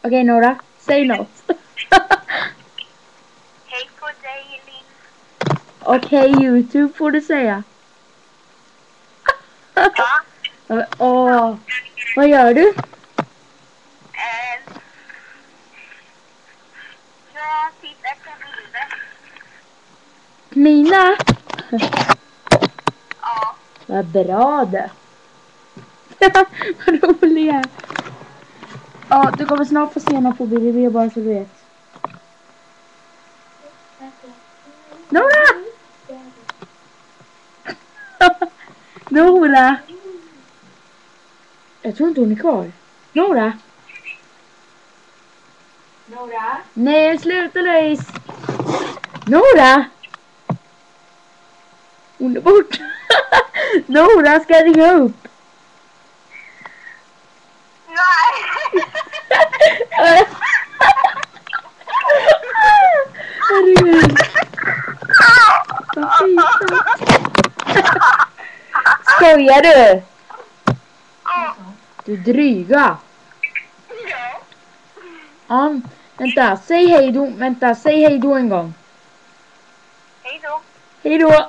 Okej, Nora, säg något. Hej på dig, Linn. Okej, YouTube får du säga. Ja. Åh, vad gör du? Jag tittar på bilder. Mina? Ja. Vad bra det. Vad rolig jag är. Ja, du kommer snart få se något på BDB bara så du vet. Nora! Nora! Jag tror inte hon är kvar. Nora! Nora? Nej, sluta Louise! Nora! Hon är bort. Nora ska ringa upp. Nej! Herregud. Vad fint. Skojar du? Du dryga. Ja. Ja, vänta, säg hej då. Vänta, säg hej då en gång. Hej då. Hej då.